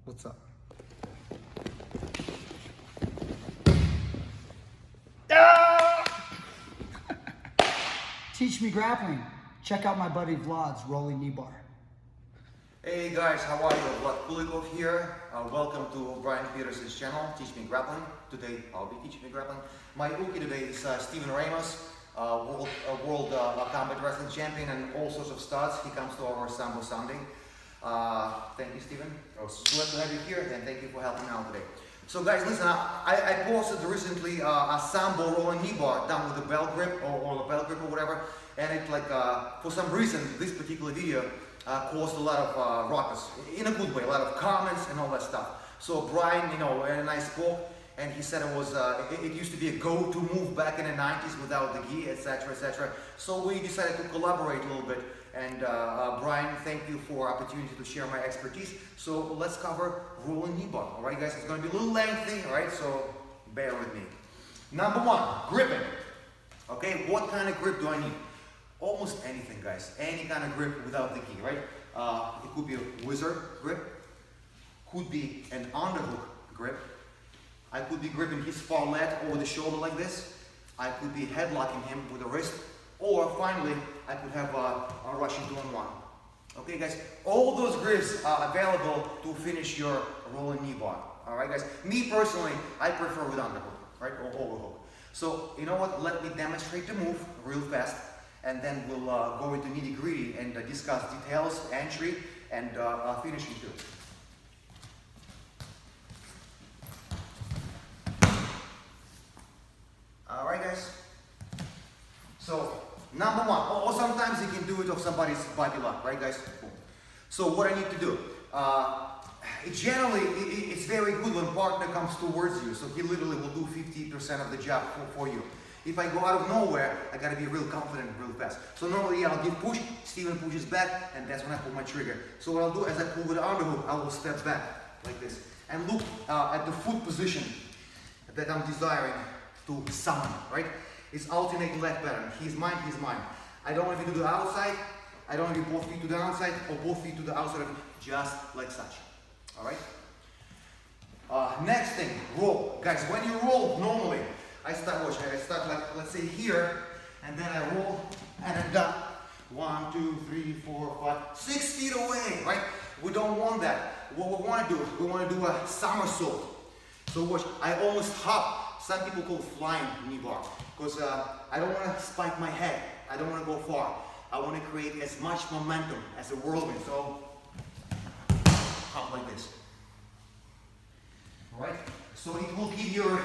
What's up? Teach me grappling. Check out my buddy Vlad's rolling Kneebar. Hey guys, how are you? Vlad Koulikov here. Welcome to Brian Peterson's channel, Teach Me Grappling. Today I'll be teaching me grappling. My uki today is Steven Ramos, world combat wrestling champion and all sorts of studs. He comes to our Sambo Sunday. Thank you, Steven. Glad to have you here and thank you for helping out today. So guys, listen, I posted recently a Sambo rolling Kneebar done with a belt grip or a belt grip or whatever, and it for some reason this particular video caused a lot of ruckus, in a good way, a lot of comments and all that stuff. So Brian, and I spoke, and he said it used to be a go-to move back in the 90s without the gi, etc., etc. So we decided to collaborate a little bit. And Brian, thank you for opportunity to share my expertise. So let's cover rolling Kneebar. All right, guys, it's going to be a little lengthy. All right, so bear with me. Number one, gripping. Okay, what kind of grip do I need? Almost anything, guys. Any kind of grip without the gi, right? It could be a wizard grip, could be an underhook grip. I could be gripping his far leg over the shoulder like this. I could be headlocking him with the wrist. Or finally, I could have a Russian 2-on-1. Okay, guys, all those grips are available to finish your rolling Kneebar. All right, guys. Me personally, I prefer with underhook, right, or overhook. So you know what? Let me demonstrate the move real fast, and then we'll go into nitty-gritty and discuss details, entry, and finishing too. All right, guys. So number one, or sometimes you can do it off somebody's body lock, right, guys? So what I need to do? It's very good when partner comes towards you, so he literally will do 50% of the job for you. If I go out of nowhere, I gotta be real confident real fast. So normally I'll give push, Steven pushes back, and that's when I pull my trigger. So what I'll do as I pull with the underhook, I will step back like this and look at the foot position that I'm desiring to summon, right? It's alternating leg pattern. He's mine, he's mine. I don't want to do the outside. I don't want to do both feet to the outside or both feet to the outside of it, just like such. All right? Next thing, roll. Guys, when you roll, normally, I start like, let's say here, and then I roll, and I'm done. 1, 2, 3, 4, 5, 6 feet away, right? We don't want that. What we want to do, we want to do a somersault. So watch, I almost hop. Some people call it flying Kneebar, because I don't want to spike my head. I don't want to go far. I want to create as much momentum as a whirlwind. So hop like this. All right? So it will give your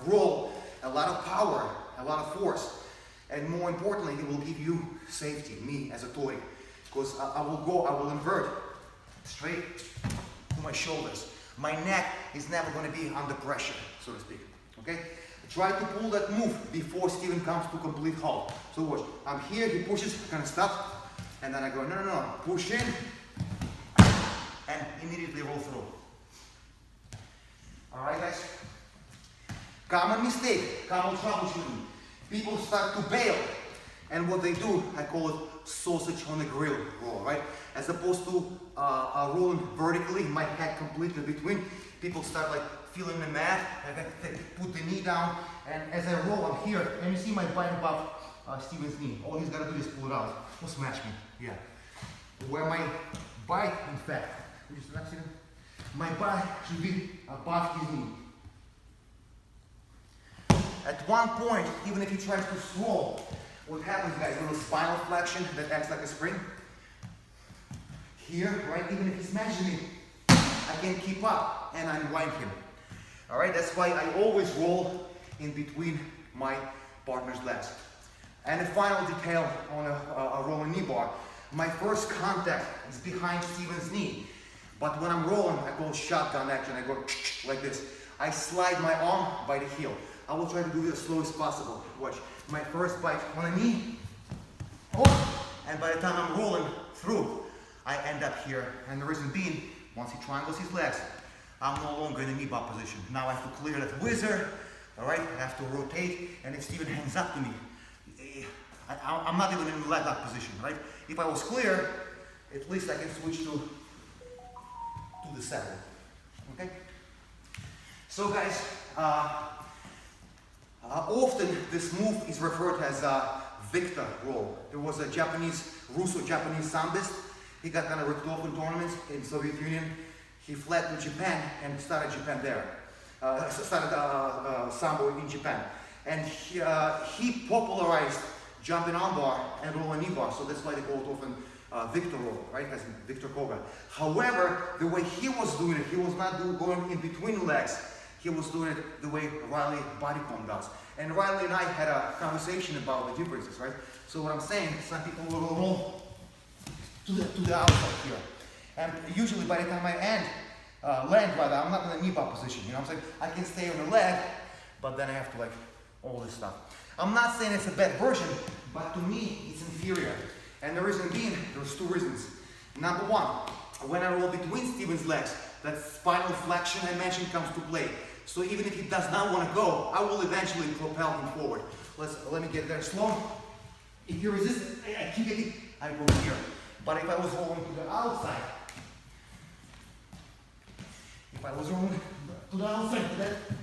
roll a lot of power, a lot of force, and more importantly, it will give you safety, me as a toy, because I will invert straight to my shoulders. My neck is never going to be under pressure, so to speak. Okay? Try to pull that move before Steven comes to complete halt. So watch. I'm here, he pushes, kind of stop, and then I go, no, push in, and immediately roll through. All right, guys? Common mistake, common troubleshooting. People start to bail, and what they do, I call it sausage on the grill roll, right? As opposed to rolling vertically, my head completely between, people start like feeling the mat, I put the knee down, and as I roll, I'm here, and you see my bite above Steven's knee. All he's got to do is pull it out. Or smash me, yeah. Where my bite, in fact, my bite should be above his knee. At one point, even if he tries to swallow, what happens, guys, a little spinal flexion that acts like a spring. Here, right, even if he smashes me, I can keep up and unwind him. All right, that's why I always roll in between my partner's legs. And a final detail on a rolling Kneebar, my first contact is behind Steven's knee. But when I'm rolling, I call shotgun action. I go like this. I slide my arm by the heel. I will try to do it as slow as possible. Watch. My first bite on the knee. Oh, and by the time I'm rolling through, I end up here. And the reason being, once he triangles his legs, I'm no longer in the Kneebar position. Now I have to clear that whizzer, all right? I have to rotate, and if Steven hangs up to me, I'm not even in the leg lock position, right? If I was clear, at least I can switch to the saddle. okay? So guys, often this move is referred to as a Victor roll. There was a Russo-Japanese sambist. He got kind of ripped off in tournaments in Soviet Union. He fled to Japan and started Japan there. Started Sambo in Japan. And he popularized jumping on bar and rolling knee bar. So that's why they call it often Victor roll, right? As in Victor Koga. However, the way he was doing it, he was not going in between legs. He was doing it the way Riley Bodycomb does. And Riley and I had a conversation about the differences, right? So what I'm saying, some people will roll to the outside here. And usually by the time I land rather, I'm not in a knee bar position, you know what I'm saying? I can stay on the leg, but then I have to like all this stuff. I'm not saying it's a bad version, but to me it's inferior. And the reason being, there's two reasons. Number one, when I roll between Steven's legs, that spinal flexion I mentioned comes to play. So even if he does not want to go, I will eventually propel him forward. Let me get there slow. If you resist, I keep it, I go here. But if I was rolling to the outside,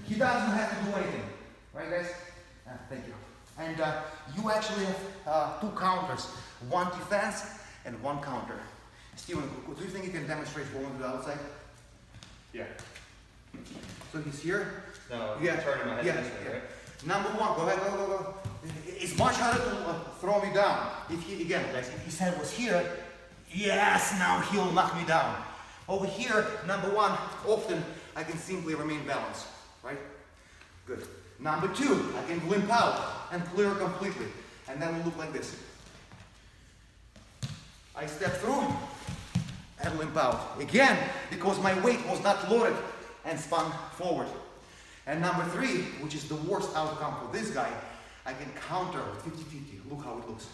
he doesn't have to do anything. Right guys? Thank you. And you actually have two counters. One defense and one counter. Steven, do you think you can demonstrate rolling to the outside? Yeah. So he's here. No, yeah. turning my head this way, right? Number one, go ahead, go. It's much harder to throw me down. If he, again, guys, if his head was here, yes, now he'll knock me down. Over here, number one, often I can simply remain balanced, right? Good. Number two, I can limp out and clear completely. And then we'll look like this. I step through and limp out. Again, because my weight was not loaded and spun forward. And number three, which is the worst outcome for this guy, I can counter with 50-50. Look how it looks.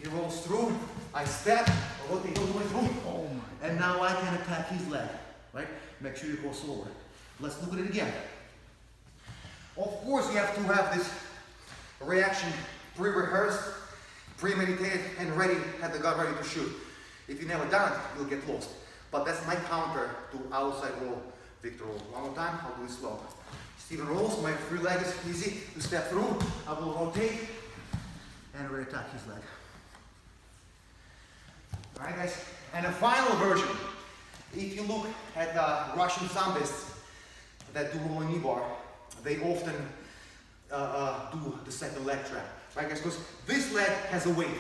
He rolls through, I step, rotate all the way through, and now I can attack his leg, right? Make sure you go slower. Let's look at it again. Of course, you have to have this reaction pre-rehearsed, premeditated, and ready, have the guy ready to shoot. If you never done it, you'll get lost. But that's my counter to outside roll, Victor roll. One more time, I'll do it slow. Steven rolls, my free leg is easy to step through. I will rotate and re-attack his leg. Alright guys, and a final version. If you look at the Russian sambists that do rolling knee bar, they often do the second leg trap. Right guys, because this leg has a weight,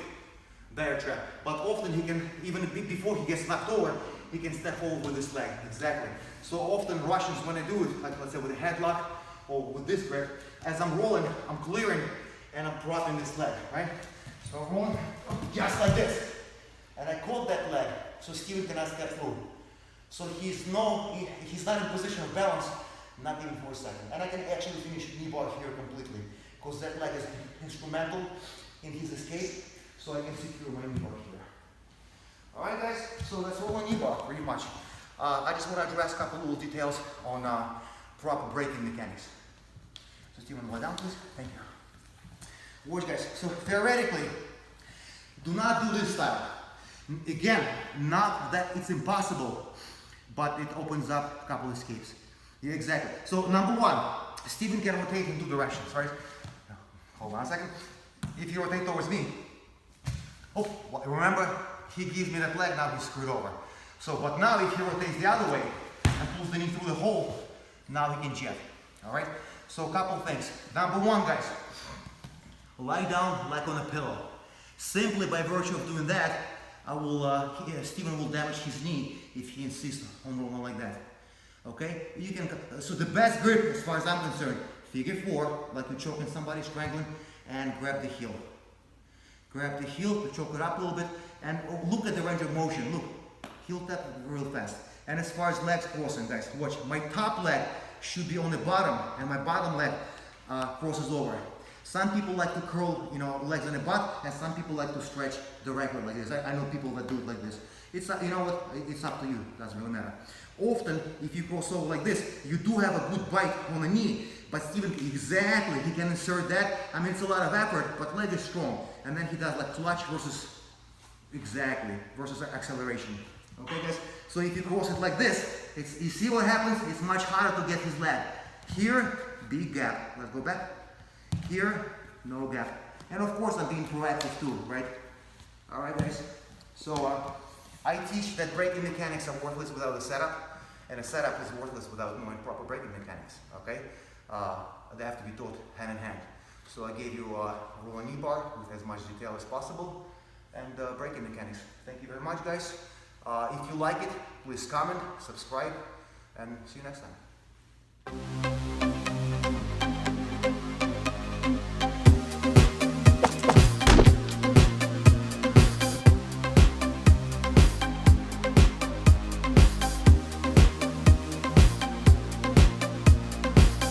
bear trap. But often he can, even before he gets knocked over, he can step over with this leg, exactly. So often Russians, when they do it, like let's say with a headlock or with this grip, as I'm rolling, I'm clearing and I'm dropping this leg, right? So I'm rolling just like this. And I caught that leg, so Steven cannot step through. So he's not in position of balance, not even for a second. And I can actually finish knee bar here completely, because that leg is instrumental in his escape, so I can secure my knee bar here. Alright guys, so that's all on knee bar, pretty much. I just want to address a couple little details on proper braking mechanics. So Steven, lie down please. Thank you. Watch guys, so theoretically, do not do this style. Again, not that it's impossible, but it opens up a couple escapes. Yeah, exactly. So number one, Steven can rotate in two directions, right? Hold on a second. If you rotate towards me, oh, remember, he gives me that leg, now he's screwed over. So, but now if he rotates the other way and pulls the knee through the hole, now he can jet, all right? So a couple things. Number one, guys, lie down like on a pillow. Simply by virtue of doing that, Steven will damage his knee if he insists on rolling like that. Okay? You can. So the best grip, as far as I'm concerned, figure four, like you're choking somebody, strangling, and grab the heel. Grab the heel to choke it up a little bit, and look at the range of motion. Look, heel tap real fast. And as far as legs crossing, guys, watch. My top leg should be on the bottom, and my bottom leg crosses over. Some people like to curl, legs on the butt, and some people like to stretch directly like this. I know people that do it like this. It's you know what? It's up to you. Doesn't really matter. Often, if you cross over like this, you do have a good bite on the knee. But Steven, exactly, he can insert that. I mean, it's a lot of effort, but leg is strong. And then he does like clutch versus acceleration. Okay, guys? So if you cross it like this, you see what happens? It's much harder to get his leg. Here, big gap. Let's go back. Here, no gap. And of course, I'm being proactive too, right? All right, guys. So I teach that braking mechanics are worthless without a setup, and a setup is worthless without knowing proper braking mechanics. Okay? They have to be taught hand in hand. So I gave you a roll knee bar with as much detail as possible, and braking mechanics. Thank you very much, guys. If you like it, please comment, subscribe, and see you next time.